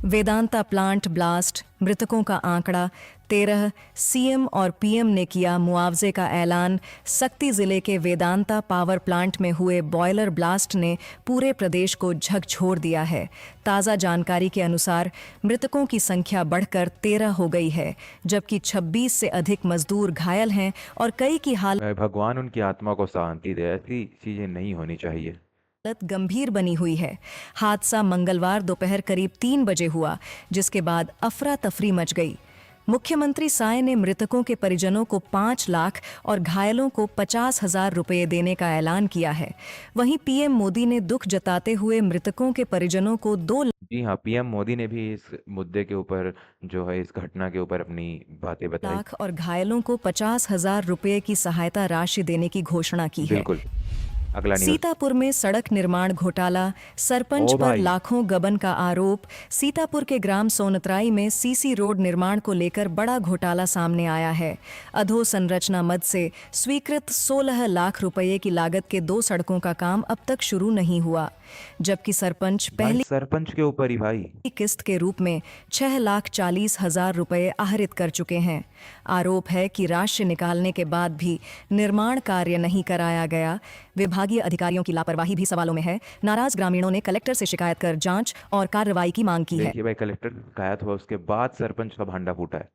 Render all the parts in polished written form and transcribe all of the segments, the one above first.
Vedanta plant blast, मृतकों का आंकड़ा 13। सीएम और पीएम ने किया मुआवजे का ऐलान। सक्ती जिले के वेदांता पावर प्लांट में हुए बॉयलर ब्लास्ट ने पूरे प्रदेश को झकझोर दिया है। ताज़ा जानकारी के अनुसार मृतकों की संख्या बढ़कर 13 हो गई है, जबकि 26 से अधिक मजदूर घायल हैं और कई की हालत भगवान उनकी आत्मा को शांति दे। ऐसी चीजें नहीं होनी चाहिए। गंभीर बनी हुई है। हादसा मंगलवार दोपहर करीब 3 बजे हुआ, जिसके बाद अफरा तफरी मच गई। मुख्यमंत्री साय ने मृतकों के परिजनों को 5 लाख और घायलों को 50,000 रुपये देने का ऐलान किया है। वहीं पीएम मोदी ने दुख जताते हुए मृतकों के परिजनों को 2 जी हाँ, पीएम मोदी ने भी इस मुद्दे के ऊपर जो है इस घटना के ऊपर अपनी बातें बताई। लाख और घायलों को 50,000 रुपये की सहायता राशि देने की घोषणा की है। बिल्कुल। अगला न्यूज़। सीतापुर में सड़क निर्माण घोटाला, सरपंच ओ पर भाई। लाखों गबन का आरोप। सीतापुर के ग्राम सोनतराई में सीसी रोड निर्माण को लेकर बड़ा घोटाला सामने आया है। अधोसंरचना मद से स्वीकृत 16 लाख रुपए की लागत के 2 सड़कों का काम अब तक शुरू नहीं हुआ, जबकि सरपंच भाई पहली सरपंच के ऊपर ही भाई। किस्त के रूप में 6,40,000 रुपए आहरित कर चुके हैं। आरोप है कि राशि निकालने के बाद भी निर्माण कार्य नहीं कराया गया। विभागीय अधिकारियों की लापरवाही भी सवालों में है। नाराज ग्रामीणों ने कलेक्टर से शिकायत कर जांच और कार्रवाई की मांग की है। देखिए भाई, कलेक्टर शिकायत हुआ उसके बाद सरपंच का भांडा फूटा है।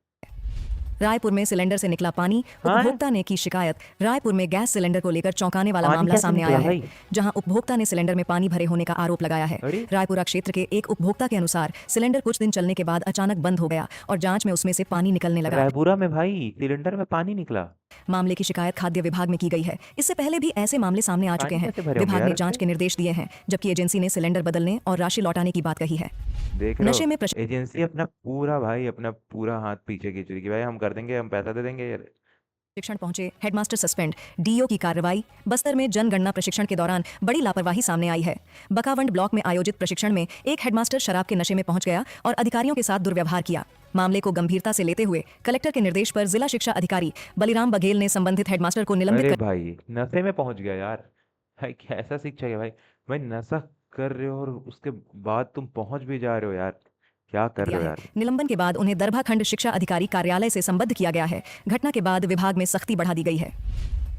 रायपुर में सिलेंडर से निकला पानी, हाँ? उपभोक्ता ने की शिकायत। रायपुर में गैस सिलेंडर को लेकर चौंकाने वाला पानी मामला कैसे सामने निकला आया है, भाई? जहां उपभोक्ता ने सिलेंडर में पानी भरे होने का आरोप लगाया है। अरे? रायपुरा क्षेत्र के एक उपभोक्ता के अनुसार सिलेंडर कुछ दिन चलने के बाद अचानक बंद हो गया और जांच में उसमें से पानी निकलने लगा। रायपुरा में भाई सिलेंडर में पानी निकला। मामले की शिकायत खाद्य विभाग में की गई है। इससे पहले भी ऐसे मामले सामने आ चुके पानी हैं। कैसे भरे होंगे विभाग ने यार जांच इससे? के निर्देश दिए हैं, जबकि एजेंसी ने सिलेंडर बदलने और राशि लौटाने की बात कही है। देख रहे नशे में हो, एजेंसी अपना पूरा हाथ पीछे खींच रही कि भाई हम कर देंगे, हम पैसा दे देंगे यार। प्रशिक्षण पहुंचे हेडमास्टर सस्पेंड, डीओ की कार्रवाई। बस्तर में जनगणना प्रशिक्षण के दौरान बड़ी लापरवाही सामने आई है। बकावंड ब्लॉक में आयोजित प्रशिक्षण में एक हेडमास्टर शराब के नशे में पहुंच गया और अधिकारियों के साथ दुर्व्यवहार किया। मामले को गंभीरता से लेते हुए कलेक्टर के निर्देश पर जिला शिक्षा अधिकारी बलिराम बघेल ने संबंधित हेडमास्टर को निलंबित अरे कर भाई नशे में पहुंच गया यार। भाई कैसा शिक्षा है भाई। भाई नशा कर रहे हो और उसके बाद तुम पहुंच भी जा रहे हो यार। क्या कर दिया रहे हो है। यार। निलंबन के बाद उन्हें दरभा खंड शिक्षा अधिकारी कार्यालय से संबद्ध किया गया है। घटना के बाद विभाग में सख्ती बढ़ा दी गई है।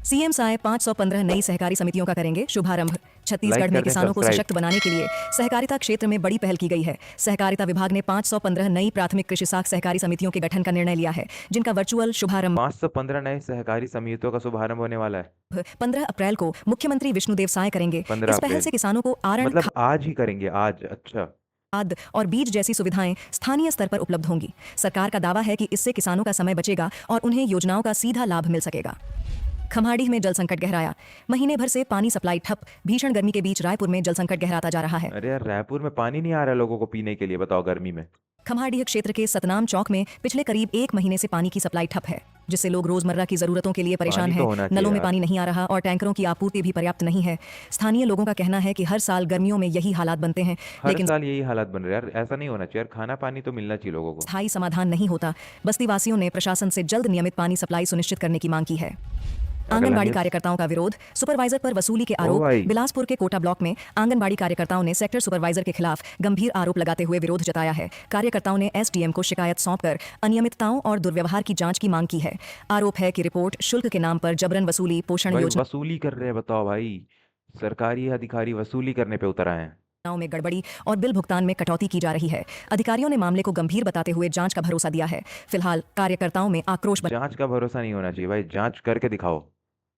सीएम साय 515 नई सहकारी समितियों का करेंगे शुभारंभ। छत्तीसगढ़ लाइक में कर दें, किसानों को सब्सक्राइब। सशक्त बनाने के लिए सहकारिता क्षेत्र में बड़ी पहल की गई है। सहकारिता विभाग ने 515 नई प्राथमिक कृषि साख सहकारी समितियों के गठन का निर्णय लिया है, जिनका वर्चुअल शुभारंभ 515 नए सहकारी समितियों का शुभारंभ होने वाला है। 15 अप्रैल को मुख्यमंत्री विष्णुदेव साय करेंगे। 15 इस पहल अप्रैल से किसानों को आरण, मतलब आज ही करेंगे आज। अच्छा। खाद और बीज जैसी सुविधाएं स्थानीय स्तर पर उपलब्ध होंगी। सरकार का दावा है कि इससे किसानों का समय बचेगा और उन्हें योजनाओं का सीधा लाभ मिल सकेगा। खम्हाडीह में जल संकट गहराया, महीने भर से पानी सप्लाई ठप। भीषण गर्मी के बीच रायपुर में जल संकट गहराता जा रहा है। अरे यार, रायपुर में पानी नहीं आ रहा है लोगों को पीने के लिए, बताओ गर्मी में। खम्हाडीह क्षेत्र के सतनाम चौक में पिछले करीब 1 महीने से पानी की सप्लाई ठप है, जिससे लोग रोजमर्रा की जरूरतों के लिए परेशान पानी तो हैं। होना चाहिए नलों में यार। पानी नहीं आ रहा और टैंकरों की आपूर्ति भी पर्याप्त नहीं है। स्थानीय लोगों का कहना है कि हर साल गर्मियों में यही हालात बनते हैं, हर लेकिन साल यही हालात बन रहे हैं यार। ऐसा नहीं होना चाहिए यार, खाना पानी तो मिलना चाहिए लोगों को। स्थायी समाधान नहीं होता। बस्ती वासियों ने प्रशासन से जल्द नियमित पानी सप्लाई सुनिश्चित करने की मांग की है। आंगनबाड़ी न्यूज़। कार्यकर्ताओं का विरोध, सुपरवाइजर पर वसूली के ओ आरोप। भाई। बिलासपुर के कोटा ब्लॉक में आंगनबाड़ी कार्यकर्ताओं ने सेक्टर सुपरवाइजर के खिलाफ गंभीर आरोप लगाते हुए विरोध जताया है। कार्यकर्ताओं ने एसडीएम को शिकायत सौंपकर अनियमितताओं और दुर्व्यवहार की जांच की मांग की है। आरोप है कि रिपोर्ट शुल्क के नाम पर जबरन वसूली, पोषण भाई योजना वसूली कर रहे हैं, बताओ भाई। सरकारी अधिकारी वसूली करने पे उतर आए हैं। में गड़बड़ी और बिल भुगतान में कटौती की जा रही है। अधिकारियों ने मामले को गंभीर बताते हुए जांच का भरोसा दिया है। फिलहाल कार्यकर्ताओं में आक्रोश जांच का भरोसा नहीं होना चाहिए भाई, जांच करके दिखाओ।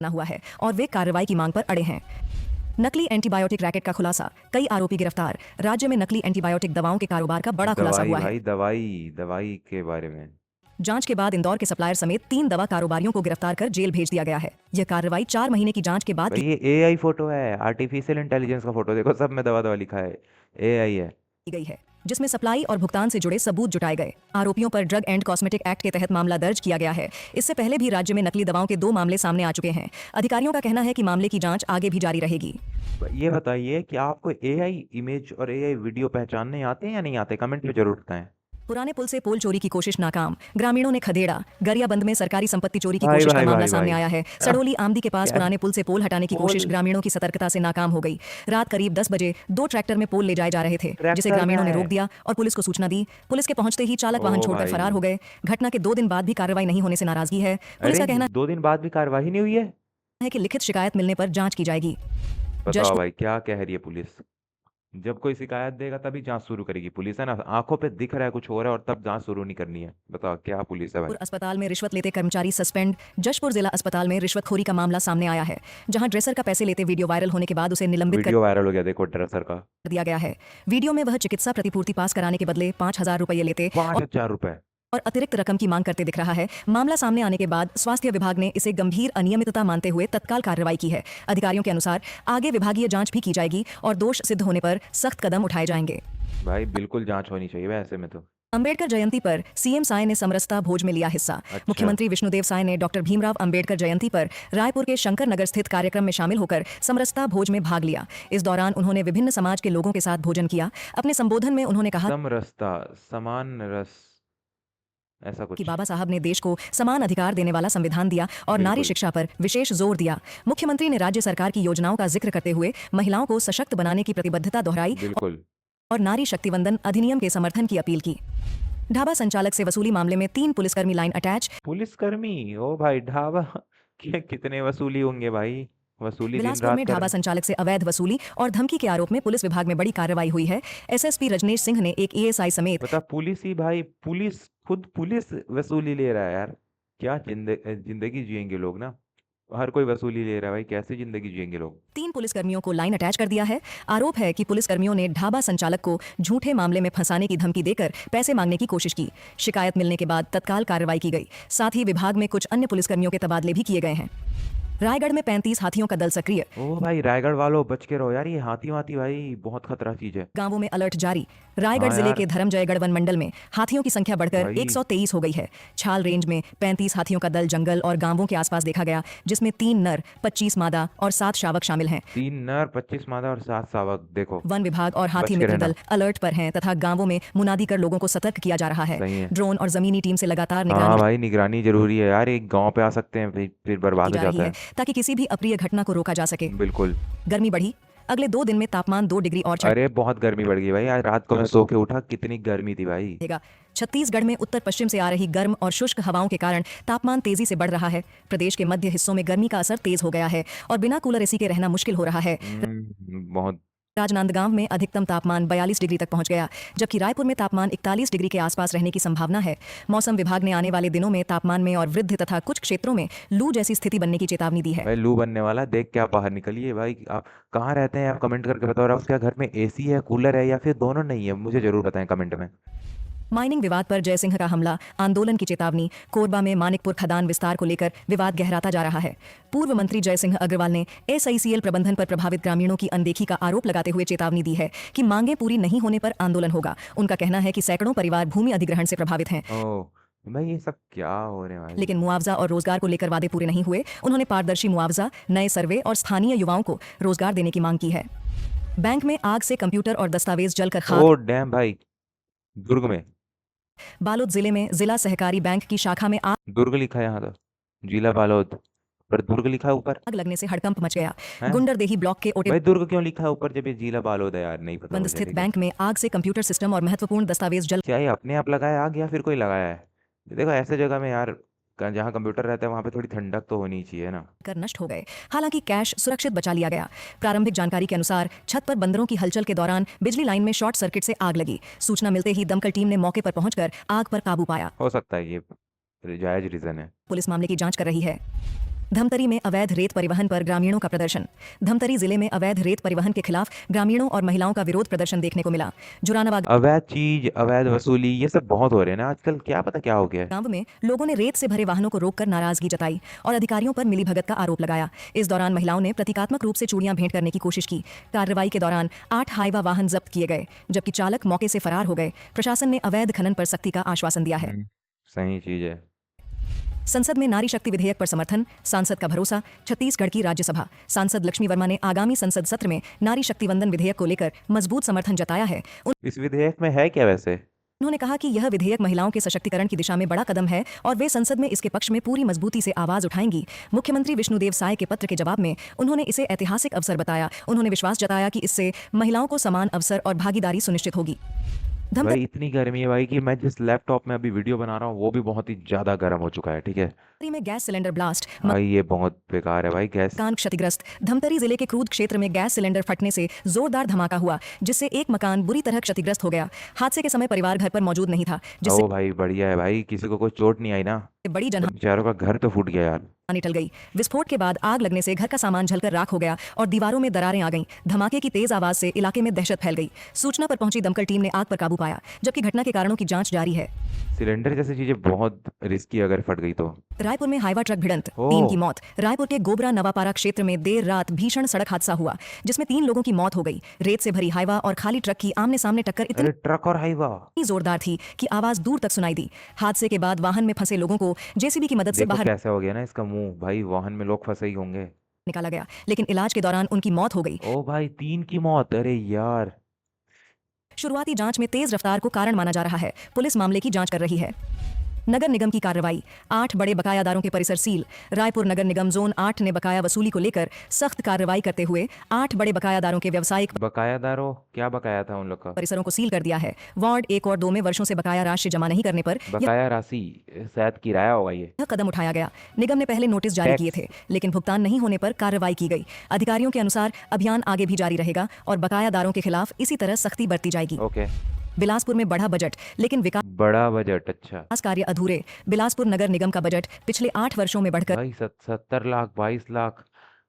बना हुआ है और वे कार्रवाई की मांग पर अड़े हैं। नकली एंटीबायोटिक रैकेट का खुलासा, कई आरोपी गिरफ्तार। राज्य में नकली एंटीबायोटिक दवाओं के कारोबार का बड़ा खुलासा दवाई हुआ है। भाई, दवाई के बारे में। जांच के बाद इंदौर के सप्लायर समेत 3 दवा कारोबारियों को गिरफ्तार कर जेल भेज दिया गया है। यह कार्रवाई 4 महीने की जांच के बाद भाई ये एआई फोटो है, आर्टिफिशियल इंटेलिजेंस का फोटो। देखो सब में दवा दवा लिखा है, एआई है। की गई है, जिसमें सप्लाई और भुगतान से जुड़े सबूत जुटाए गए। आरोपियों पर ड्रग एंड कॉस्मेटिक एक्ट के तहत मामला दर्ज किया गया है। इससे पहले भी राज्य में नकली दवाओं के 2 मामले सामने आ चुके हैं। अधिकारियों का कहना है कि मामले की जांच आगे भी जारी रहेगी। ये बताइए कि आपको एआई इमेज और एआई वीडियो पहचानने आते हैं या नहीं आते? कमेंट में जरूर बताएं। पुराने पुल से पोल चोरी की कोशिश नाकाम, ग्रामीणों ने खदेड़ा। गरियाबंद में सरकारी संपत्ति चोरी की भाई कोशिश का भाई मामला भाई सामने भाई आया है। क्या सड़ोली आमदी के पास क्या पुराने पुल से पोल हटाने की कोशिश पोल ग्रामीणों की सतर्कता से नाकाम हो गई। रात करीब 10 बजे 2 ट्रैक्टर में पोल ले जाए जा रहे थे, जिसे ट्रैक्टर ग्रामीणों का ने है? रोक दिया और पुलिस को सूचना दी। पुलिस के पहुंचते ही चालक वाहन ओ छोड़कर भाई, फरार हो गए। घटना के 2 दिन बाद भी कार्रवाई नहीं होने से नाराजगी है। पुलिस अरे का कहना 2 दिन बाद भी कार्रवाई नहीं हुई है? है कि लिखित शिकायत मिलने पर जांच की जाएगी। बताओ जशपुर भाई क्या कह रही है पुलिस? जब कोई शिकायत देगा तभी जांच शुरू करेगी पुलिस, है ना? आंखों पे दिख रहा है कुछ हो रहा है और तब जांच शुरू नहीं करनी है। बताओ क्या पुलिस है भाई? अस्पताल में रिश्वत लेते कर्मचारी सस्पेंड। जशपुर जिला अस्पताल में रिश्वतखोरी का मामला सामने आया है, जहां ड्रेसर का पैसे लेते वीडियो वायरल होने के बाद उसे निलंबित कर वीडियो वायरल हो गया, देखो ड्रेसर का। दिया गया है। वीडियो में वह चिकित्सा प्रतिपूर्ति पास कराने के बदले 5,000 रुपये लेते 5,000 रुपए? और अतिरिक्त रकम की मांग करते दिख रहा है। मामला सामने आने के बाद स्वास्थ्य विभाग ने इसे गंभीर अनियमितता मानते हुए तत्काल कार्रवाई की है। अधिकारियों के अनुसार आगे विभागीय जांच भी की जाएगी और दोष सिद्ध होने पर सख्त कदम उठाए जाएंगे। भाई बिल्कुल जांच होनी चाहिए वैसे में तो। अंबेडकर जयंती पर सीएम साय ने समरसता भोज में लिया हिस्सा। अच्छा। मुख्यमंत्री विष्णुदेव साय ने डॉक्टर भीमराव अंबेडकर जयंती पर रायपुर के शंकर नगर स्थित कार्यक्रम में शामिल होकर समरसता भोज में भाग लिया। इस दौरान उन्होंने विभिन्न समाज के लोगों के साथ भोजन किया। अपने संबोधन में उन्होंने कहा समरसता, समान रस, ऐसा कि कुछ। बाबा साहब ने देश को समान अधिकार देने वाला संविधान दिया और नारी बिल्कुल। शिक्षा पर विशेष जोर दिया। मुख्यमंत्री ने राज्य सरकार की योजनाओं का जिक्र करते हुए महिलाओं को सशक्त बनाने की प्रतिबद्धता दोहराई बिल्कुल। और नारी शक्तिवंदन अधिनियम के समर्थन की अपील की। ढाबा संचालक से वसूली मामले में 3 पुलिसकर्मी लाइन अटैच। पुलिसकर्मी? ओ भाई ढाबा कितने वसूली होंगे भाई? वसूली दिन बिलासपुर में रात कर ढाबा संचालक से अवैध वसूली और धमकी के आरोप में पुलिस विभाग में बड़ी कार्रवाई हुई है। एसएसपी रजनेश सिंह ने एक एएसआई समेत बता, पुलिस ही भाई, पुलिस खुद पुलिस वसूली ले रहा है यार। क्या जिंदगी जिएंगे लोग ना। हर कोई वसूली ले रहा है भाई, कैसे जिंदगी जिएंगे लोग? 3 पुलिसकर्मियों को लाइन अटैच कर दिया है। आरोप है कि पुलिसकर्मियों ने ढाबा संचालक को झूठे मामले में फंसाने की धमकी देकर पैसे मांगने की कोशिश की। शिकायत मिलने के बाद तत्काल कार्रवाई की गई। साथ ही विभाग में कुछ अन्य पुलिसकर्मियों के तबादले भी किए गए हैं। रायगढ़ में 35 हाथियों का दल सक्रिय। ओ भाई रायगढ़ वालों बच के रहो यार, ये हाथी वाथी भाई बहुत खतरा चीज है। गांवों में अलर्ट जारी। रायगढ़ हाँ जिले यार। के धर्मजयगढ़ वन मंडल में हाथियों की संख्या बढ़कर भाई। 123 हो गई है। छाल रेंज में 35 हाथियों का दल जंगल और गांवों के आसपास देखा गया, जिसमें 3 नर, 25 मादा और 7 शावक शामिल हैं। 3 नर, 25 मादा और 7 शावक। देखो वन विभाग और हाथी बच के मित्र रहना। दल अलर्ट पर हैं तथा गांवों में मुनादी कर लोगों को सतर्क किया जा रहा है। सही है। ड्रोन और जमीनी टीम से लगातार हाँ निगरानी भाई निगरानी जरूरी है यार, एक गांव पे आ सकते हैं फिर बर्बाद की हो जा रही जाता है है। ताकि किसी भी अप्रिय घटना को रोका जा सके। बिल्कुल। गर्मी बढ़ी। अगले 2 दिन में तापमान 2 डिग्री और अरे बहुत गर्मी बढ़ गई भाई, आज रात को मैं सो के उठा, कितनी गर्मी थी भाई। बढ़ेगा। छत्तीसगढ़ में उत्तर पश्चिम से आ रही गर्म और शुष्क हवाओं के कारण तापमान तेजी से बढ़ रहा है। प्रदेश के मध्य हिस्सों में गर्मी का असर तेज हो गया है और बिना कूलर एसी के रहना मुश्किल हो रहा है। बहुत। राजनांदगांव में अधिकतम तापमान 42 डिग्री तक पहुंच गया, जबकि रायपुर में तापमान 41 डिग्री के आसपास रहने की संभावना है। मौसम विभाग ने आने वाले दिनों में तापमान में और वृद्धि तथा कुछ क्षेत्रों में लू जैसी स्थिति बनने की चेतावनी दी है। भाई लू बनने वाला, देख के आप बाहर निकलिए भाई। आप कहाँ रहते हैं? आप कमेंट करके बताओ। और आपके घर में एसी है, कूलर है या फिर दोनों नहीं है? मुझे जरूर बताएं कमेंट में। माइनिंग विवाद पर जयसिंह का हमला, आंदोलन की चेतावनी। कोरबा में मानिकपुर खदान विस्तार को लेकर विवाद गहराता जा रहा है। पूर्व मंत्री जयसिंह अग्रवाल ने एसआईसीएल प्रबंधन पर प्रभावित ग्रामीणों की अनदेखी का आरोप लगाते हुए चेतावनी दी है कि मांगें पूरी नहीं होने पर आंदोलन होगा। उनका कहना है कि सैकड़ों परिवार भूमि अधिग्रहण से प्रभावित हैं, ओह भाई ये सब क्या हो रहे हैं भाई? लेकिन मुआवजा और रोजगार को लेकर वादे पूरे नहीं हुए। उन्होंने पारदर्शी मुआवजा, नए सर्वे और स्थानीय युवाओं को रोजगार देने की मांग की है। बैंक में आग से कंप्यूटर और दस्तावेज जलकर खाक। ओ डैम भाई, दुर्ग में। बालोद जिले में जिला सहकारी बैंक की शाखा में दुर्ग लिखा है यहाँ तो, जिला बालोद पर दुर्ग लिखा है ऊपर। आग लगने से हड़कंप मच गया। हैं? गुंडरदेही ब्लॉक के ओटे भाई दुर्ग क्यों लिखा है ऊपर जब ये जिला बालोद है यार? नहीं पता बंद मुझे। स्थित लेकिन बैंक में आग से कंप्यूटर सिस्टम और महत्वपूर्ण दस्तावेज जल क्या ये अपने आप लगाया आग या फिर कोई लगाया है? देखो ऐसे जगह में यार, जहाँ कंप्यूटर रहता है वहां पे थोड़ी ठंडक तो होनी चाहिए ना। कर नष्ट हो गए। हालांकि कैश सुरक्षित बचा लिया गया। प्रारंभिक जानकारी के अनुसार छत पर बंदरों की हलचल के दौरान बिजली लाइन में शॉर्ट सर्किट से आग लगी। सूचना मिलते ही दमकल टीम ने मौके पर पहुंचकर आग पर काबू पाया। हो सकता है ये जायज रीजन है। पुलिस मामले की जांच कर रही है। धमतरी में अवैध रेत परिवहन पर ग्रामीणों का प्रदर्शन। धमतरी जिले में अवैध रेत परिवहन के खिलाफ ग्रामीणों और महिलाओं का विरोध प्रदर्शन देखने को मिला। जुरानाबाद अवैध चीज, अवैध वसूली, ये सब बहुत हो रहे हैं ना आजकल। क्या पता क्या हो गया है। गांव में लोगों ने रेत से भरे वाहनों को रोककर नाराजगी जताई और अधिकारियों पर मिलीभगत का आरोप लगाया। इस दौरान महिलाओं ने प्रतीकात्मक रूप से चूड़ियां भेंट करने की कोशिश की। कार्रवाई के दौरान 8 हाईवा वाहन जब्त किए गए, जबकि चालक मौके से फरार हो गए। प्रशासन ने अवैध खनन पर सख्ती का आश्वासन दिया है। सही चीज है। संसद में नारी शक्ति विधेयक पर समर्थन, सांसद का भरोसा। छत्तीसगढ़ की राज्यसभा सांसद लक्ष्मी वर्मा ने आगामी संसद सत्र में नारी शक्ति वंदन विधेयक को लेकर मजबूत समर्थन जताया है। इस विधेयक में है क्या वैसे? उन्होंने कहा कि यह विधेयक महिलाओं के सशक्तिकरण की दिशा में बड़ा कदम है और वे संसद में इसके पक्ष में पूरी मजबूती से आवाज उठाएंगी। मुख्यमंत्री विष्णुदेव साय के पत्र के जवाब में उन्होंने इसे ऐतिहासिक अवसर बताया। उन्होंने विश्वास जताया कि इससे महिलाओं को समान अवसर और भागीदारी सुनिश्चित होगी। धमतरी भाई इतनी गर्मी है भाई कि मैं जिस लैपटॉप में अभी वीडियो बना रहा हूँ वो भी बहुत ही ज्यादा गर्म हो चुका है। ठीक है में गैस सिलेंडर ब्लास्ट, भाई, ये बहुत बेकार है भाई। गैस मकान क्षतिग्रस्त। धमतरी जिले के क्रूद क्षेत्र में गैस सिलेंडर फटने से जोरदार धमाका हुआ, जिससे एक मकान बुरी तरह क्षतिग्रस्त हो गया। हादसे के समय परिवार घर पर मौजूद नहीं था, जिससे ओ भाई बढ़िया है भाई, किसी को कोई चोट नहीं आई ना। बड़ी पर जनहानि बेचारों का घर तो फूट गया यार। टल गई। विस्फोट के बाद आग लगने से घर का सामान जलकर राख हो गया और दीवारों में दरारें आ गईं। धमाके की तेज आवाज से इलाके में दहशत फैल गई। सूचना पर पहुंची दमकल टीम ने आग पर काबू पाया, जबकि घटना के कारणों की जांच जारी है। सिलेंडर जैसी चीजें बहुत रिस्की, अगर फट गई तो। रायपुर में हाईवा ट्रक भिड़ंत, ओ 3 की मौत। रायपुर के गोबरा नवापारा क्षेत्र में देर रात भीषण सड़क हादसा हुआ, जिसमें 3 लोगों की मौत हो गई। रेत से भरी हाईवा और खाली ट्रक की आमने सामने टक्कर इतनी अरे ट्रक और हाईवा, जोरदार थी कि आवाज दूर तक सुनाई दी। हादसे के बाद वाहन में फंसे लोगों को जेसीबी की मदद से देखो बाहर कैसे हो गया ना इसका मुंह। भाई वाहन में लोग फंसे ही होंगे। निकाला गया, लेकिन इलाज के दौरान उनकी मौत हो गई। ओ भाई 3 की मौत, अरे यार। शुरुआती जांच में तेज रफ्तार को कारण माना जा रहा है। पुलिस मामले की जांच कर रही है। नगर निगम की कार्रवाई, 8 बड़े बकायादारों के परिसर सील। रायपुर नगर निगम जोन 8 ने बकाया वसूली को लेकर सख्त कार्रवाई करते हुए 8 बड़े बकायादारों के व्यावसायिक बकायादारों, क्या बकाया था उन लोग का? परिसरों को सील कर दिया है। वार्ड 1 और 2 में वर्षों से बकाया राशि जमा नहीं करने पर बकाया राशि शायद किराया होगा ये। यह कदम उठाया गया। निगम ने पहले नोटिस जारी किए थे, लेकिन भुगतान नहीं होने पर कार्रवाई की गई। अधिकारियों के अनुसार अभियान आगे भी जारी रहेगा और बकायादारों के खिलाफ इसी तरह सख्ती बरती जाएगी। ओके। बिलासपुर में बढ़ा बजट, लेकिन विकास बड़ा बजट, अच्छा। कार्य अधूरे। बिलासपुर नगर निगम का बजट पिछले 8 वर्षों में बढ़कर भाई 70 लाख, 22 लाख,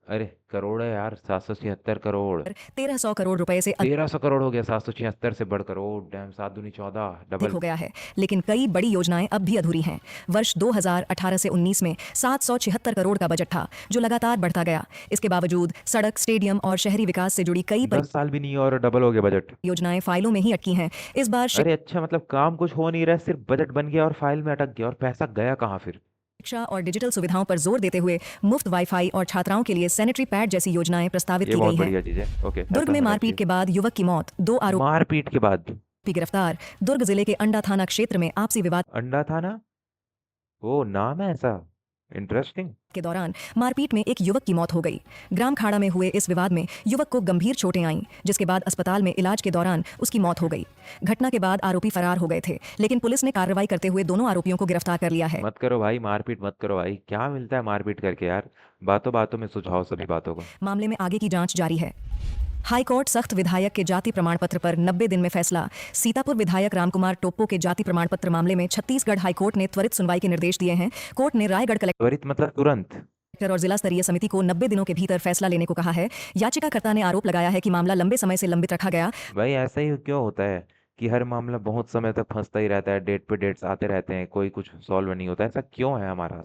अरे करोड़ है यार। 776 करोड़, 1300 करोड़ रुपए से 1300 करोड़ हो गया। 776 से बढ़कर, ओ डैम, 7 दूनी 14, अधिक डबल। हो गया है। लेकिन कई बड़ी योजनाएं अब भी अधूरी हैं। वर्ष 2018 से 19 में 776 करोड़ का बजट था, जो लगातार बढ़ता गया। इसके बावजूद सड़क, स्टेडियम और शहरी विकास से जुड़ी कई 10 साल भी नहीं और डबल हो गया बजट। योजनाएं फाइलों में ही अटकी हैं। इस बार अरे अच्छा, मतलब काम कुछ हो नहीं रहा है, सिर्फ बजट बन गया और फाइल में अटक गया, और पैसा गया कहाँ फिर? शिक्षा और डिजिटल सुविधाओं पर जोर देते हुए मुफ्त वाईफाई और छात्राओं के लिए सैनिटरी पैड जैसी योजनाएं प्रस्तावित ये की बहुत गई हैं। बढ़िया चीज है। ओके, दुर्ग ऐसा में होना मारपीट चाहिए। के बाद युवक की मौत, 2 आरोपी मारपीट के बाद गिरफ्तार। दुर्ग जिले के अंडा थाना क्षेत्र में आपसी विवाद अंडा था ना? ओ नाम है ऐसा, इंटरेस्टिंग। के दौरान मारपीट में एक युवक की मौत हो गई। ग्राम खाड़ा में हुए इस विवाद में युवक को गंभीर चोटें आईं, जिसके बाद अस्पताल में इलाज के दौरान उसकी मौत हो गई। घटना के बाद आरोपी फरार हो गए थे, लेकिन पुलिस ने कार्रवाई करते हुए दोनों आरोपियों को गिरफ्तार कर लिया है। मत करो भाई मारपीट, मत करो भाई। क्या मिलता है मारपीट करके यार? बातों बातों में सुझाव सभी बातों को। मामले में आगे की जांच जारी है। हाई कोर्ट सख्त विधायक के जाति प्रमाण पत्र पर 90 दिन में फैसला। सीतापुर विधायक रामकुमार टोप्पो के जाति प्रमाण पत्र मामले में छत्तीसगढ़ हाईकोर्ट ने त्वरित सुनवाई के निर्देश दिए हैं। कोर्ट ने रायगढ़ त्वरित मतलब तुरंत? कलेक्टर और जिला स्तरीय समिति को 90 दिनों के भीतर फैसला लेने को कहा है। याचिकाकर्ता ने आरोप लगाया है कि मामला लंबे समय से लंबित रखा गया। भाई ऐसा ही क्यों होता है कि हर मामला बहुत समय तक फंसता ही रहता है, डेट पे डेट्स आते रहते हैं, कोई कुछ सॉल्व नहीं होता? ऐसा क्यों है हमारा?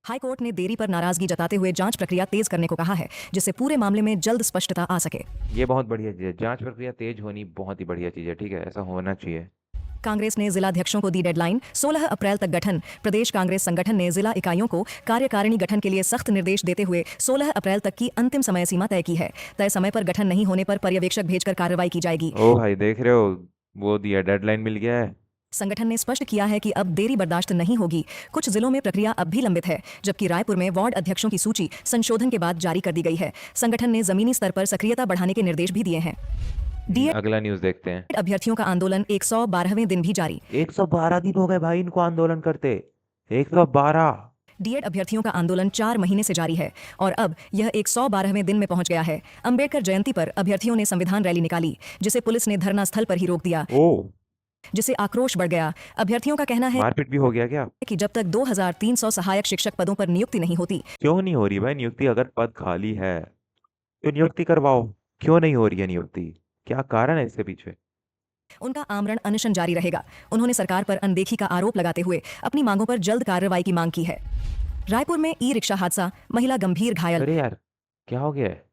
हाईकोर्ट ने देरी पर नाराजगी जताते हुए जांच प्रक्रिया तेज करने को कहा है, जिससे पूरे मामले में जल्द स्पष्टता आ सके। ये बहुत बढ़िया चीज है, जांच प्रक्रिया तेज होनी बहुत ही बढ़िया चीज है। ठीक है, ऐसा होना चाहिए। कांग्रेस ने जिलाध्यक्षों को दी डेडलाइन, 16 अप्रैल तक गठन। प्रदेश कांग्रेस संगठन ने जिला इकाइयों को कार्यकारिणी गठन के लिए सख्त निर्देश देते हुए 16 अप्रैल तक की अंतिम समय सीमा तय की है। तय समय पर गठन नहीं होने पर पर्यवेक्षक भेजकर कार्रवाई की जाएगी। ओ भाई देख रहे हो, वो दिया, डेडलाइन मिल गया है। संगठन ने स्पष्ट किया है कि अब देरी बर्दाश्त नहीं होगी। कुछ जिलों में प्रक्रिया अब भी लंबित है, जबकि रायपुर में वार्ड अध्यक्षों की सूची संशोधन के बाद जारी कर दी गई है। संगठन ने जमीनी स्तर पर सक्रियता बढ़ाने के निर्देश भी दिए हैं। डीएड अगला न्यूज देखते हैं। अभ्यर्थियों का आंदोलन 112वें दिन भी जारी। 112 दिन हो गए भाई इनको आंदोलन करते। 112। डीएड अभ्यर्थियों का आंदोलन 4 महीने से जारी है और अब यह 112वें दिन में पहुंच गया है। अंबेडकर जयंती पर अभ्यर्थियों ने संविधान रैली निकाली, जिसे पुलिस ने धरना स्थल पर ही रोक दिया, ओ जिससे आक्रोश बढ़ गया। अभ्यर्थियों का कहना है मारपीट भी हो गया क्या? कि जब तक 2300 सहायक शिक्षक पदों पर नियुक्ति नहीं होती। क्यों नहीं हो रही भाई नियुक्ति? अगर पद खाली है तो नियुक्ति करवाओ। क्यों नहीं हो रही है नियुक्ति? क्या कारण है इसके पीछे? उनका आमरण अनशन जारी रहेगा। उन्होंने सरकार पर अनदेखी का आरोप लगाते हुए अपनी मांगों पर जल्द कार्रवाई की मांग की है। रायपुर में ई रिक्शा हादसा, महिला गंभीर घायल। अरे यार क्या हो गया है?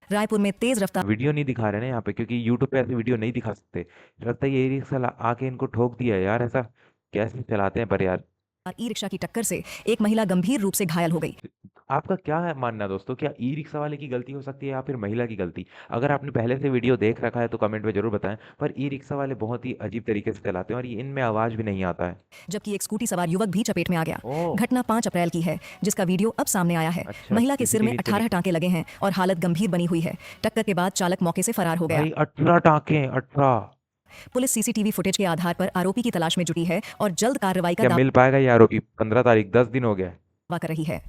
रायपुर में तेज रफ्तार वीडियो नहीं दिखा रहे ना यहाँ पे, क्योंकि यूट्यूब पे ऐसे वीडियो नहीं दिखा सकते। लगता है ये रिक्शा आके इनको ठोक दिया है यार। ऐसा कैसे चलाते हैं पर यार। ई रिक्शा की टक्कर से एक महिला गंभीर रूप से घायल हो गई। आपका क्या है मानना दोस्तों, क्या ई रिक्शा वाले की गलती हो सकती है या फिर महिला की गलती? अगर आपने पहले से वीडियो देख रखा है तो कमेंट में जरूर बताएं, पर ई रिक्शा वाले बहुत ही अजीब तरीके से चलाते हैं और ये इनमें आवाज भी नहीं आता है। जबकि एक स्कूटी सवार युवक भी चपेट में आ गया। ओह। घटना 5 अप्रैल की है, जिसका वीडियो अब सामने आया है। अच्छा, महिला के सिर में सीसीटीवी से 18 टांके लगे हैं और हालत गंभीर बनी हुई है। टक्कर के बाद चालक मौके से फरार हो गया। भाई 18 टाँके, 18। पुलिस सीसीटीवी फुटेज के आधार पर आरोपी की तलाश में जुटी है और जल्द कार्रवाई का क्या मिल पाएगा ये आरोपी? 15 तारीख, 10 दिन हो गया है। दावा कर रही है।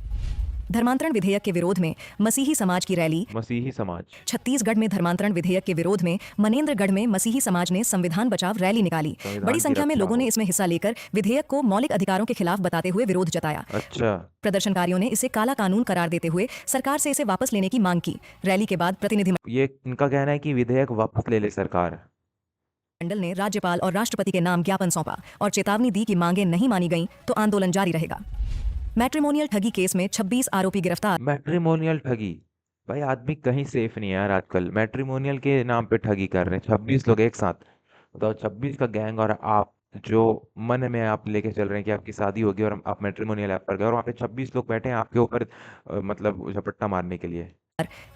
धर्मांतरण विधेयक के विरोध में मसीही समाज की रैली। मसीही समाज। छत्तीसगढ़ में धर्मांतरण विधेयक के विरोध में मनेन्द्रगढ़ में मसीही समाज ने संविधान बचाव रैली निकाली। बड़ी संविधान की संख्या में रक्षा लोगों ने हो। इसमें हिस्सा लेकर विधेयक को मौलिक अधिकारों के खिलाफ बताते हुए विरोध जताया। अच्छा। प्रदर्शनकारियों ने इसे काला कानून करार देते हुए सरकार से इसे वापस लेने की मांग की। रैली के बाद प्रतिनिधि ये इनका कहना है कि विधेयक वापस ले ले सरकार। मंडल ने राज्यपाल और राष्ट्रपति के नाम ज्ञापन सौंपा और चेतावनी दी कि मांगे नहीं मानी गईं तो आंदोलन जारी रहेगा। मैट्रिमोनियल ठगी केस में 26 आरोपी गिरफ्तार। मैट्रिमोनियल ठगी। भाई आदमी कहीं सेफ नहीं है यार आजकल, मैट्रिमोनियल के नाम पे ठगी कर रहे हैं 26 लोग एक साथ। तो 26 का गैंग, और आप जो मन में आप लेके चल रहे हैं कि आपकी शादी होगी और आप मैट्रिमोनियल ऐप पर गए और वहाँ पे 26 लोग बैठे हैं आपके ऊपर मतलब झपट्टा मारने के लिए।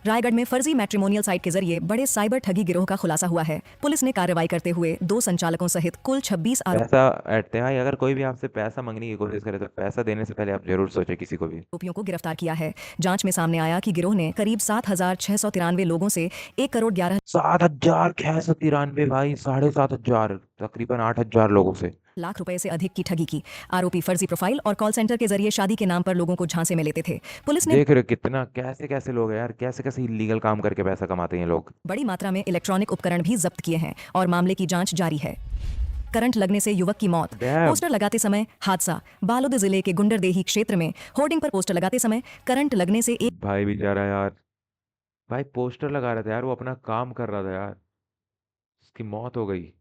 रायगढ़ में फर्जी मैट्रिमोनियल साइट के जरिए बड़े साइबर ठगी गिरोह का खुलासा हुआ है। पुलिस ने कार्रवाई करते हुए 2 संचालकों सहित कुल 26 पैसा ऐंठते हैं भाई, अगर कोई भी आपसे पैसा मांगने की कोशिश करे तो पैसा देने से पहले आप जरूर सोचें किसी को भी। आरोपियों को गिरफ्तार किया है। जांच में सामने आया कि गिरोह ने करीब 7,693 लोगों से 1 करोड़ 11 7,693 भाई, 7,500, तकरीबन 8,000 लोगों से। लाख रुपए से अधिक की ठगी की। आरोपी फर्जी प्रोफाइल और कॉल सेंटर के जरिए शादी के नाम पर लोगों को झांसे में लेते थे। पुलिस ने देख रहे हो कितना, कैसे कैसे लोग हैं यार, कैसे कैसे इलीगल काम करके पैसा कमाते हैं ये लोग। बड़ी मात्रा में इलेक्ट्रॉनिक उपकरण भी जब्त किए हैं और मामले की जांच जारी है। करंट लगने से युवक की मौत। Damn। पोस्टर लगाते समय हादसा। बालोद जिले के गुंडरदेही क्षेत्र में होर्डिंग पर पोस्टर लगाते समय करंट लगने से एक भाई बेचारा यार, भाई पोस्टर लगा रहा था यार, वो अपना काम कर रहा था यार, उसकी मौत हो गई।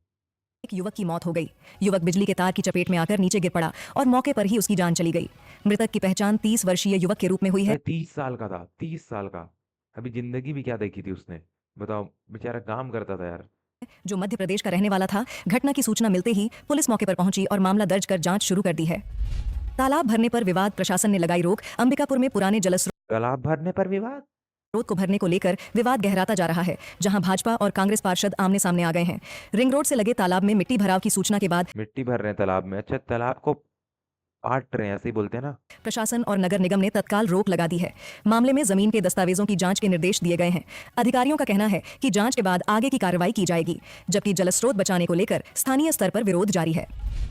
युवक की मौत हो गई। युवक बिजली के तार की चपेट में आकर नीचे गिर पड़ा और मौके पर ही उसकी जान चली गई। मृतक की पहचान 30 वर्षीय युवक के रूप में हुई है। भाई 30 साल का था, 30 साल का। अभी जिंदगी भी क्या देखी थी उसने, बताओ, बेचारा काम करता था यार। जो मध्य प्रदेश का रहने वाला था। घटना की सूचना मिलते ही पुलिस मौके पर पहुंची और मामला दर्ज कर जांच शुरू कर दी है। तालाब भरने पर विवाद, प्रशासन ने लगाई रोक। अंबिकापुर में पुराने जलस्रोत तालाब भरने पर विवाद। को भरने को लेकर विवाद गहराता जा रहा है, जहां भाजपा और कांग्रेस पार्षद आमने सामने आ गए हैं। रिंग रोड से लगे तालाब में मिट्टी भराव की सूचना के बाद मिट्टी भर रहे हैं तालाब में? अच्छा, तालाब को पाट रहे हैं, ऐसे ही बोलते हैं ना। प्रशासन और नगर निगम ने तत्काल रोक लगा दी है। मामले में जमीन के दस्तावेजों की जांच के निर्देश दिए गए हैं। अधिकारियों का कहना है कि जांच के बाद आगे की कार्रवाई की जाएगी, जबकि जलस्रोत बचाने को लेकर स्थानीय स्तर पर विरोध जारी है।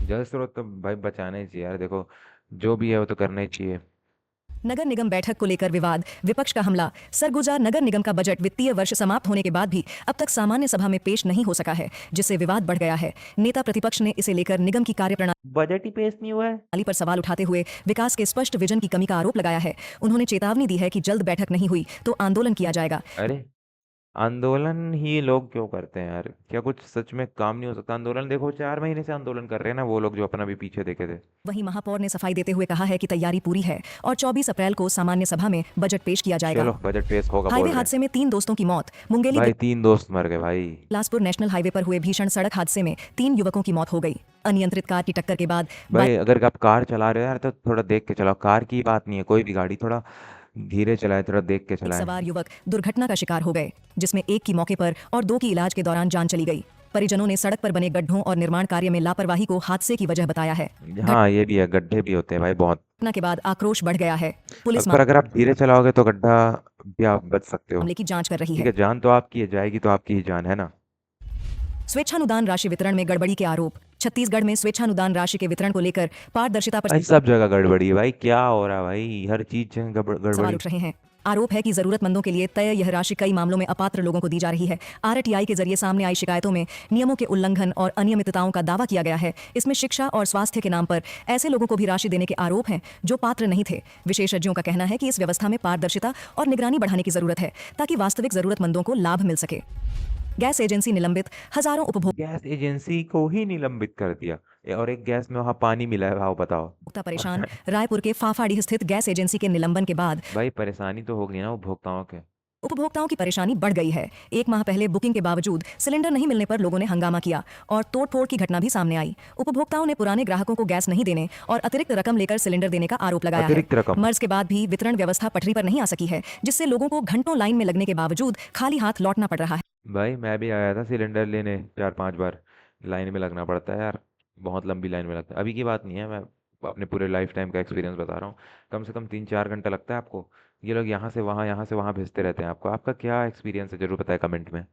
जल स्रोत तो भाई बचाना ही चाहिए यार, देखो जो भी है वो तो करना ही चाहिए। नगर निगम बैठक को लेकर विवाद, विपक्ष का हमला। सरगुजा नगर निगम का बजट वित्तीय वर्ष समाप्त होने के बाद भी अब तक सामान्य सभा में पेश नहीं हो सका है, जिससे विवाद बढ़ गया है। नेता प्रतिपक्ष ने इसे लेकर निगम की कार्यप्रणाली बजट ही पेश नहीं हुआ है। पर सवाल उठाते हुए विकास के स्पष्ट विजन की कमी का आरोप लगाया है। उन्होंने चेतावनी दी है कि जल्द बैठक नहीं हुई तो आंदोलन किया जाएगा। अरे आंदोलन ही लोग क्यों करते हैं यार, क्या कुछ सच में काम नहीं हो सकता? आंदोलन देखो, 4 महीने से आंदोलन कर रहे हैं ना वो लोग जो अपना भी पीछे देखे थे। वहीं महापौर ने सफाई देते हुए कहा है कि तैयारी पूरी है और 24 अप्रैल को सामान्य सभा में बजट पेश किया जाएगा। चलो बजट पेश होगा बोल हाईवे रहे हैं। हादसे में 3 दोस्तों की मौत। मुंगेली भाई 3 दोस्त मर गए भाई। बिलासपुर नेशनल हाईवे पर हुए भीषण सड़क हादसे में 3 युवकों की मौत हो गई। अनियंत्रित कार की टक्कर के बाद भाई अगर आप कार चला रहे हो यार तो थोड़ा देख के चलाओ, कार की बात नहीं है, कोई भी गाड़ी थोड़ा धीरे चलाए, थोड़ा देख के बाइक चलाए। सवार युवक दुर्घटना का शिकार हो गए, जिसमें एक की मौके पर और 2 की इलाज के दौरान जान चली गई। परिजनों ने सड़क पर बने गड्ढों और निर्माण कार्य में लापरवाही को हादसे की वजह बताया है। हाँ ये भी है, गड्ढे भी होते हैं भाई बहुत। घटना के बाद आक्रोश बढ़ गया है। पुलिस पर अगर आप धीरे चलाओगे तो गड्ढा भी आप बच सकते हो। मामले की जांच कर रही ठीक है। है, जान तो आपकी है, जाएगी तो आपकी ही जान है ना। स्वेच्छानुदान राशि वितरण में गड़बड़ी के आरोप। छत्तीसगढ़ में स्वेच्छानुदान राशि के वितरण को लेकर पारदर्शिता पर भाई सब जगह गड़बड़ी है भाई, क्या हो रहा है भाई, हर चीज में सवाल गड़बड़ी। उठ रहे हैं। आरोप है कि जरूरतमंदों के लिए तय यह राशि कई मामलों में अपात्र लोगों को दी जा रही है। आरटीआई के जरिए सामने आई शिकायतों में नियमों के उल्लंघन और अनियमितताओं का दावा किया गया है। इसमें शिक्षा और स्वास्थ्य के नाम पर ऐसे लोगों को भी राशि देने के आरोप हैं जो पात्र नहीं थे। विशेषज्ञों का कहना है कि इस व्यवस्था में पारदर्शिता और निगरानी बढ़ाने की जरूरत है, ताकि वास्तविक जरूरतमंदों को लाभ मिल सके। गैस एजेंसी निलंबित, हजारों उपभोक्ता गैस एजेंसी को ही निलंबित कर दिया, और एक गैस में वहां पानी मिला है, भाव बताओ। परेशान। रायपुर के फाफाडीह स्थित गैस एजेंसी के निलंबन के बाद भाई परेशानी तो होगी ना उपभोक्ताओं के। उपभोक्ताओं की परेशानी बढ़ गई है। 1 माह पहले बुकिंग के बावजूद सिलेंडर नहीं मिलने पर लोगों ने हंगामा किया और तोड़फोड़ की घटना भी सामने आई। उपभोक्ताओं ने पुराने ग्राहकों को गैस नहीं देने और अतिरिक्त रकम लेकर सिलेंडर देने का आरोप लगाया है। अतिरिक्त रकम। मर्ज के बाद भी वितरण व्यवस्था पटरी पर नहीं आ सकी है, जिससे लोगों को घंटों लाइन में लगने के बावजूद खाली हाथ लौटना पड़ रहा है। भाई मैं भी आया था सिलेंडर लेने, 4-5 बार लाइन में लगना पड़ता है यार, बहुत लंबी लाइन में लगता है। अभी की बात नहीं है, मैं अपने पूरे लाइफ टाइम का एक्सपीरियंस बता रहा हूँ। कम से कम 3-4 घंटा लगता है आपको। ये लोग यहाँ से वहाँ भेजते रहते हैं आपको। आपका क्या एक्सपीरियंस है जरूर बताएं कमेंट में।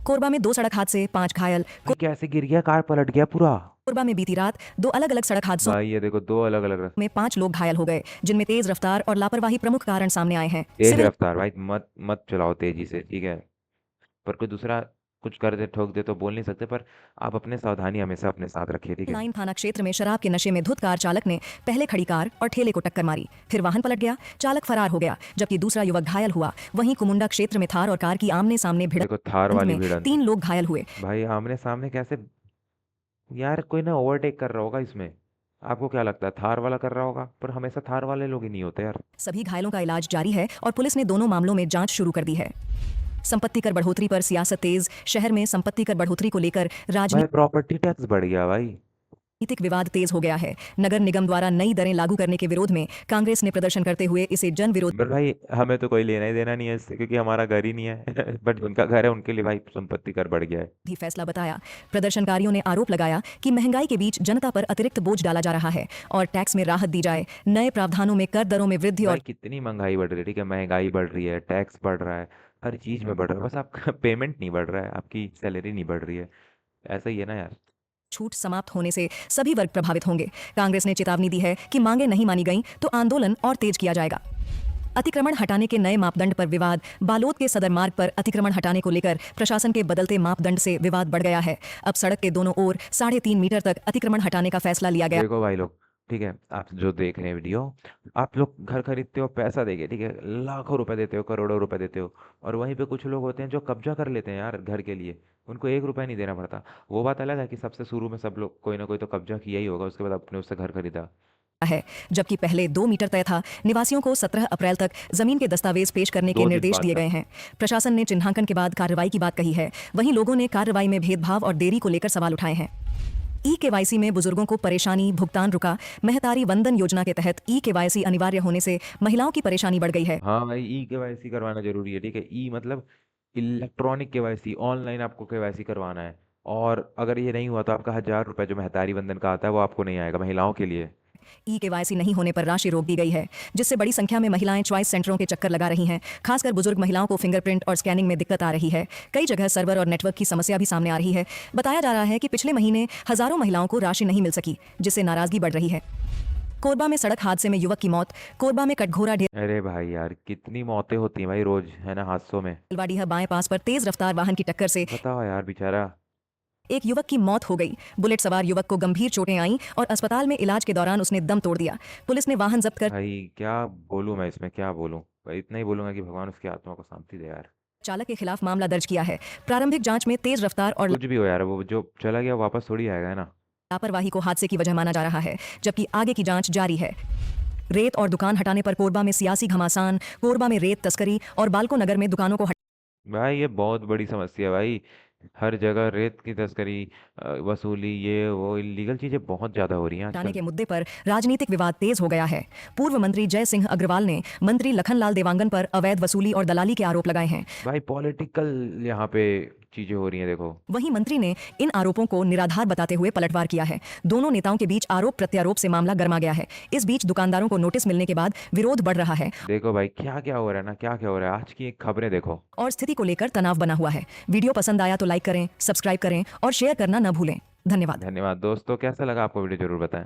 कोरबा में 2 सड़क हादसे, 5 घायल। भाई कैसे गिर गया, कार पलट गया पूरा। कोरबा में बीती रात 2 अलग-अलग सड़क हादसों भाई ये देखो, 2 अलग अलग। में 5 लोग घायल हो गए, जिनमें तेज रफ्तार और लापरवाही प्रमुख कारण सामने आए हैं। तेज सिविल रफ्तार भाई, मत मत चलाओ तेजी से, ठीक है। पर कोई दूसरा कुछ कर दे, ठोक दे तो बोल नहीं सकते, पर आप अपने सावधानी हमेशा अपने साथ रखिए, ठीक है। लाइन थाना क्षेत्र में शराब के नशे में धुत कार चालक ने पहले खड़ी कार और ठेले को टक्कर मारी, फिर वाहन पलट गया, चालक फरार हो गया, जबकि दूसरा युवक घायल हुआ। वहीं कुमुंडा क्षेत्र में थार और कार की आमने सामने भिड़ंत देखो थार वाली में भिड़ंत। 3 लोग घायल हुए। भाई आमने सामने कैसे, यार कोई ना ओवरटेक कर रहा होगा इसमें। आपको क्या लगता है थार वाला कर रहा होगा? पर हमेशा थार वाले लोग ही नहीं होते यार। सभी घायलों का इलाज जारी है और पुलिस ने दोनों मामलों में जांच शुरू कर दी है। संपत्ति कर बढ़ोतरी पर सियासत तेज, शहर में संपत्ति कर बढ़ोतरी को लेकर भाई प्रॉपर्टी टैक्स बढ़ गया भाई। राजनीतिक विवाद तेज हो गया है। नगर निगम द्वारा नई दरें लागू करने के विरोध में कांग्रेस ने प्रदर्शन करते हुए इसे जन विरोध पर भाई हमें तो कोई लेना ही देना नहीं है इससे, क्योंकि हमारा घर ही नहीं है बट जिनका घर है उनके लिए भाई संपत्ति कर बढ़ गया है। भी फैसला बताया। प्रदर्शनकारियों ने आरोप लगाया कि महंगाई के बीच जनता पर अतिरिक्त बोझ डाला जा रहा है और टैक्स में राहत दी जाए। नए प्रावधानों में कर दरों में वृद्धि भाई और कितनी महंगाई बढ़ रही है, ठीक है, महंगाई बढ़ रही है, टैक्स बढ़ रहा है, हर चीज में बढ़ रहा है, बस आपका पेमेंट नहीं बढ़ रहा है, आपकी सैलरी नहीं बढ़ रही है। ऐसा ही है ना यार। छूट समाप्त होने से सभी वर्ग प्रभावित होंगे। कांग्रेस ने चेतावनी दी है कि मांगे नहीं मानी गईं तो आंदोलन और तेज किया जाएगा। अतिक्रमण हटाने के नए मापदंड पर विवाद। बालोद के सदर मार्ग पर अतिक्रमण हटाने को लेकर प्रशासन के बदलते मापदंड से विवाद बढ़ गया है। अब सड़क के दोनों ओर 3.5 मीटर तक अतिक्रमण हटाने का फैसला लिया गया। देखो भाई लोग, ठीक है, आप जो देख रहे हैं वीडियो, आप लोग घर खरीदते हो, पैसा देके, ठीक है, लाखों रुपए देते हो, करोड़ों रुपए देते हो, और वहीं पे कुछ लोग होते हैं जो कब्जा कर लेते हैं यार घर के लिए, उनको 1 रुपया नहीं देना पड़ता। वो बात अलग है कि सबसे शुरू में सब लोग कोई ना कोई तो कब्जा किया ही होगा, उसके बाद अपने उससे घर खरीदा है, जबकि पहले 2 मीटर तय था। निवासियों को 17 अप्रैल तक जमीन के दस्तावेज पेश करने के 2 दिन निर्देश बाद दिए था। गए हैं। प्रशासन ने चिन्हांकन के बाद कार्रवाई की बात कही है। वहीं लोगों ने कार्रवाई में भेदभाव और देरी को लेकर सवाल उठाए हैं। ई-केवाईसी में बुजुर्गों को परेशानी, भुगतान रुका। महतारी वंदन योजना के तहत ई-केवाईसी अनिवार्य होने से महिलाओं की परेशानी बढ़ गई है। हाँ भाई, ई केवाईसी करवाना जरूरी है, ठीक है। ई मतलब इलेक्ट्रॉनिक केवाईसी, ऑनलाइन आपको केवाईसी करवाना है, और अगर ये नहीं हुआ तो आपका 1,000 रुपये जो महतारी वंदन का आता है वो आपको नहीं आएगा, महिलाओं के लिए। ई-केवाईसी नहीं होने पर राशि रोक दी गई है, जिससे बड़ी संख्या में महिलाएं चॉइस सेंटरों के चक्कर लगा रही हैं। खासकर बुजुर्ग महिलाओं को फिंगरप्रिंट और स्कैनिंग में दिक्कत आ रही है। कई जगह सर्वर और नेटवर्क की समस्या भी सामने आ रही है। बताया जा रहा है कि पिछले महीने हजारों महिलाओं को राशि नहीं मिल सकी, जिससे नाराजगी बढ़ रही है। कोरबा में सड़क हादसे में युवक की मौत। कोरबा में कटघोरा अरे भाई यार, कितनी मौतें होती हैं भाई रोज, है ना, हादसों में। ढेलवाडीह बाएं पास पर तेज रफ्तार वाहन की टक्कर से बताओ यार, बेचारा। एक युवक की मौत हो गई। बुलेट सवार युवक को गंभीर चोटें आईं और अस्पताल में इलाज के दौरान उसने दम तोड़ दिया। पुलिस ने वाहन जब्त कर भाई क्या बोलूं मैं इसमें, क्या बोलूं, भाई इतना ही बोलूंगा कि भगवान उसकी आत्मा को शांति दे यार। चालक के खिलाफ मामला दर्ज किया है। प्रारंभिक जांच में तेज रफ्तार और कुछ भी हो यार, वो जो चला गया वापस थोड़ी आएगा, है ना। लापरवाही को हादसे की वजह माना जा रहा है, जबकि आगे की जांच जारी है। रेत और दुकान हटाने पर कोरबा में सियासी घमासान। कोरबा में रेत तस्करी और बाल्को नगर में दुकानों को भाई ये बहुत बड़ी समस्या है भाई। हर जगह रेत की तस्करी, वसूली, ये वो इलीगल चीजें बहुत ज्यादा हो रही हैं हटाने आजकल। के मुद्दे पर राजनीतिक विवाद तेज हो गया है। पूर्व मंत्री जय सिंह अग्रवाल ने मंत्री लखनलाल देवांगन पर अवैध वसूली और दलाली के आरोप लगाए हैं। भाई पॉलिटिकल यहाँ पे चीजें हो रही हैं, देखो। वहीं मंत्री ने इन आरोपों को निराधार बताते हुए पलटवार किया है। दोनों नेताओं के बीच आरोप प्रत्यारोप से मामला गर्मा गया है। इस बीच दुकानदारों को नोटिस मिलने के बाद विरोध बढ़ रहा है देखो भाई क्या क्या हो रहा है ना, क्या क्या हो रहा है, आज की एक खबरें देखो। और स्थिति को लेकर तनाव बना हुआ है। वीडियो पसंद आया तो लाइक करें, सब्सक्राइब करें और शेयर करना न भूलें। धन्यवाद। धन्यवाद दोस्तों, कैसा लगा आपको वीडियो जरूर बताएं।